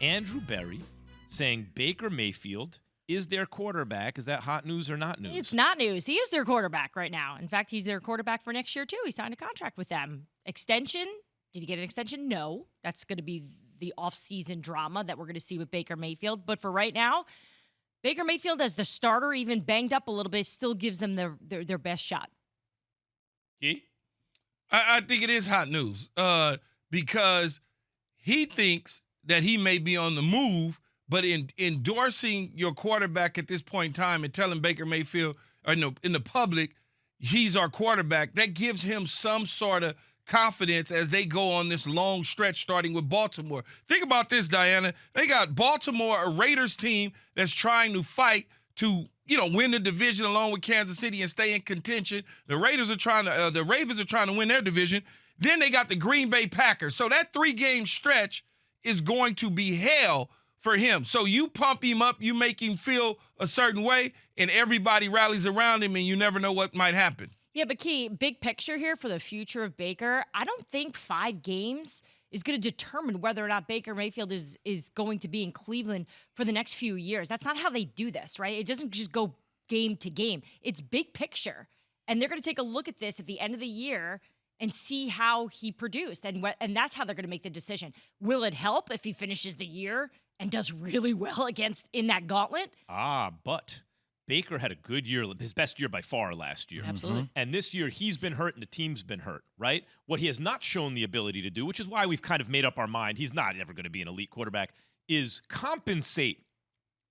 Andrew Berry saying Baker Mayfield is their quarterback. Is that hot news or not news? It's not news. He is their quarterback right now. In fact, he's their quarterback for next year, too. He signed a contract with them. Extension? Did he get an extension? No. That's going to be the off-season drama that we're going to see with Baker Mayfield. But for right now, Baker Mayfield as the starter, even banged up a little bit, still gives them their best shot. Key? I think it is hot news because he thinks that he may be on the move, but in endorsing your quarterback at this point in time and telling Baker Mayfield or in the public, he's our quarterback, that gives him some sort of confidence as they go on this long stretch starting with Baltimore. Think about this, Dianna. They got Baltimore, a Raiders team that's trying to fight to, win the division along with Kansas City and stay in contention. The Ravens are trying to win their division. Then they got the Green Bay Packers. So that 3-game stretch is going to be hell for him. So you pump him up, you make him feel a certain way, and everybody rallies around him, and you never know what might happen. Yeah, but Key, big picture here for the future of Baker, I don't think 5 games is going to determine whether or not Baker Mayfield is going to be in Cleveland for the next few years. That's not how they do this, right? It doesn't just go game to game. It's big picture. And they're going to take a look at this at the end of the year and see how he produced. And that's how they're going to make the decision. Will it help if he finishes the year and does really well in that gauntlet? But Baker had a good year, his best year by far last year. Absolutely. And this year, he's been hurt and the team's been hurt, right? What he has not shown the ability to do, which is why we've kind of made up our mind, he's not ever going to be an elite quarterback, is compensate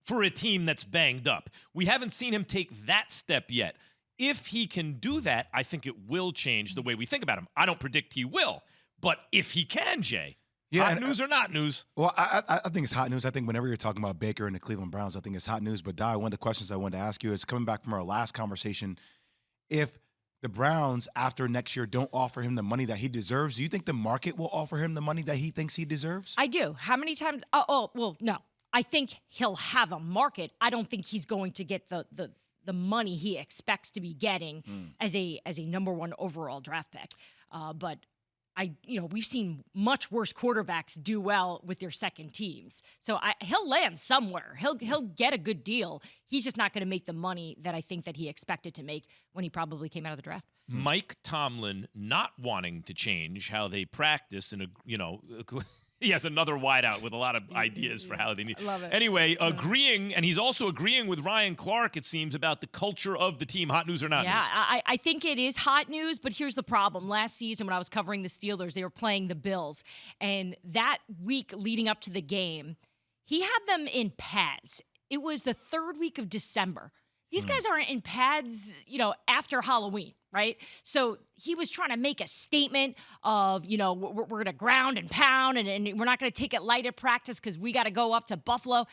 for a team that's banged up. We haven't seen him take that step yet. If he can do that, I think it will change the way we think about him. I don't predict he will, but if he can, Jay, hot news or not news? Well, I think it's hot news. I think whenever you're talking about Baker and the Cleveland Browns, I think it's hot news. But, Di, one of the questions I wanted to ask you is coming back from our last conversation, if the Browns, after next year, don't offer him the money that he deserves, do you think the market will offer him the money that he thinks he deserves? I do. How many times? Well, no. I think he'll have a market. I don't think he's going to get the money he expects to be getting as a number 1 overall draft pick. But we've seen much worse quarterbacks do well with their second teams. So he'll land somewhere. He'll get a good deal. He's just not going to make the money that I think that he expected to make when he probably came out of the draft. Mike Tomlin not wanting to change how they practice and he has another wideout with a lot of ideas for how they need. I love it. Anyway, agreeing, and he's also agreeing with Ryan Clark, it seems, about the culture of the team. Hot news or not news? Yeah, I think it is hot news, but here's the problem. Last season when I was covering the Steelers, they were playing the Bills, and that week leading up to the game, he had them in pads. It was the 3rd week of December. These guys aren't in pads, after Halloween, right? So he was trying to make a statement of, we're going to ground and pound and we're not going to take it light at practice because we got to go up to Buffalo.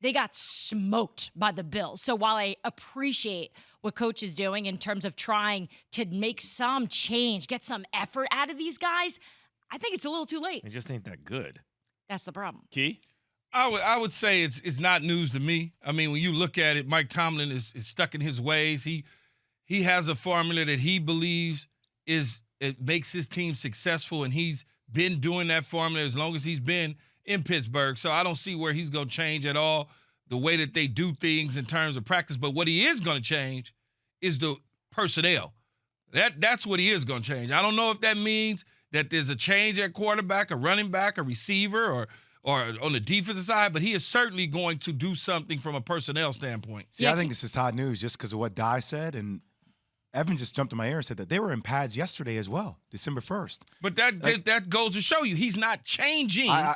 They got smoked by the Bills. So while I appreciate what Coach is doing in terms of trying to make some change, get some effort out of these guys, I think it's a little too late. They just ain't that good. That's the problem. Key? I would say it's not news to me. I mean, when you look at it, Mike Tomlin is stuck in his ways. He has a formula that he believes it makes his team successful, and he's been doing that formula as long as he's been in Pittsburgh. So I don't see where he's going to change at all the way that they do things in terms of practice. But what he is going to change is the personnel. That's what he is going to change. I don't know if that means that there's a change at quarterback, a running back, a receiver, or on the defensive side, but he is certainly going to do something from a personnel standpoint. See, I think this is hot news just because of what Di said, and Evan just jumped in my ear and said that they were in pads yesterday as well, December 1st. But that goes to show you he's not changing. I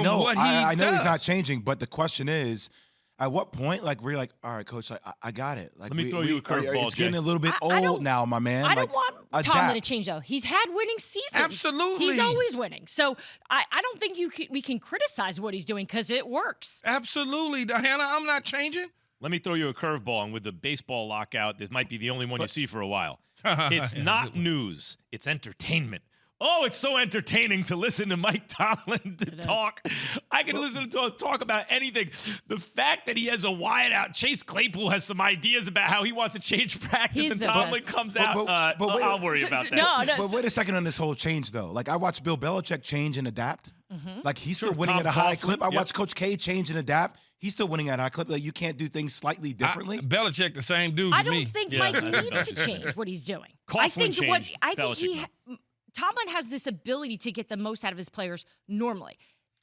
know, what he I know does. he's not changing, but the question is, at what point, we're like, all right, Coach, I got it. Like, Let me throw you a curveball, It's getting Jay. a little bit old now, my man. I don't want adapt. Tomlin to change, though. He's had winning seasons. Absolutely. He's always winning. So I don't think we can criticize what he's doing because it works. Absolutely, Dianna. I'm not changing. Let me throw you a curveball, and with the baseball lockout, this might be the only one you see for a while. It's not news. It's entertainment. Oh, it's so entertaining to listen to Mike Tomlin talk. I can listen to him talk about anything. The fact that he has a wideout, Chase Claypool has some ideas about how he wants to change practice, and Tomlin comes out. I'll worry about that. But wait a second on this whole change, though. Like, I watched Bill Belichick change and adapt. Like, he's still Sure, winning Tom at a high Coughlin, clip. I yep. watched Coach K change and adapt. He's still winning at a high clip. Like, you can't do things slightly differently. Belichick, the same dude to I me. don't think Yeah, Mike I think needs to Belichick change what he's doing. Coughlin changed, Belichick Tomlin has this ability to get the most out of his players normally.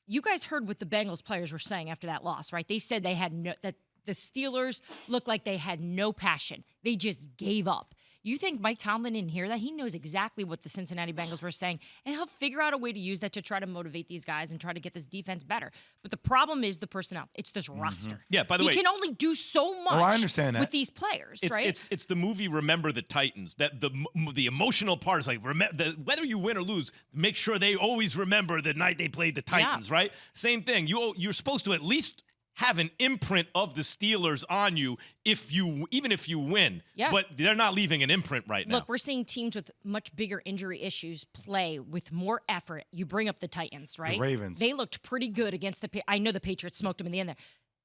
You guys heard what the Bengals players were saying after that loss, right? They said they had that the Steelers looked like they had no passion. They just gave up. You think Mike Tomlin didn't hear that? He knows exactly what the Cincinnati Bengals were saying, and he'll figure out a way to use that to try to motivate these guys and try to get this defense better. But the problem is the personnel. It's this roster. Yeah, by the way, he can only do so much I understand that. with these players, right? It's the movie Remember the Titans. That the emotional part is like, whether you win or lose, make sure they always remember the night they played the Titans, right? Same thing. You're supposed to at least have an imprint of the Steelers on you even if you win. Yeah. But they're not leaving an imprint right now. Look, we're seeing teams with much bigger injury issues play with more effort. You bring up the Titans, right? The Ravens. They looked pretty good against I know the Patriots smoked them in the end there.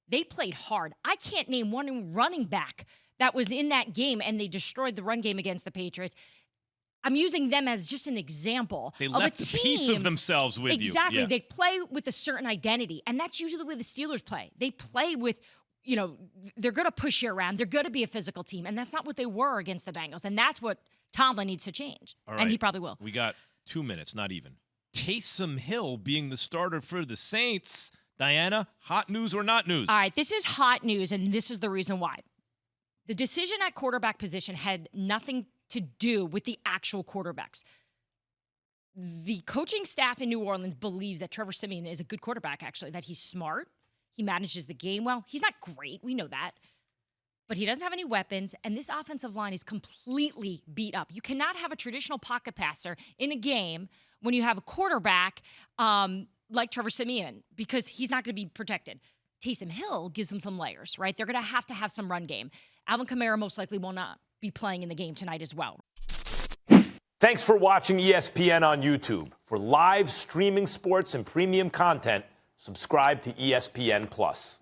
They played hard. I can't name one running back that was in that game, and they destroyed the run game against the Patriots. I'm using them as just an example They of left a a team. piece of themselves with you. Exactly. Yeah. They play with a certain identity, and that's usually the way the Steelers play. They play with, they're going to push you around. They're going to be a physical team, and that's not what they were against the Bengals, and that's what Tomlin needs to change, All right. and he probably will. We got 2 minutes, not even. Taysom Hill being the starter for the Saints. Diana, hot news or not news? All right, this is hot news, and this is the reason why. The decision at quarterback position had nothing to do with the actual quarterbacks. The coaching staff in New Orleans believes that Trevor Siemian is a good quarterback, actually, that he's smart. He manages the game well. He's not great. We know that. But he doesn't have any weapons, and this offensive line is completely beat up. You cannot have a traditional pocket passer in a game when you have a quarterback like Trevor Siemian because he's not going to be protected. Taysom Hill gives them some layers, right? They're going to have some run game. Alvin Kamara most likely will not be playing in the game tonight as well. Thanks for watching ESPN on YouTube. For live streaming sports and premium content, subscribe to ESPN+.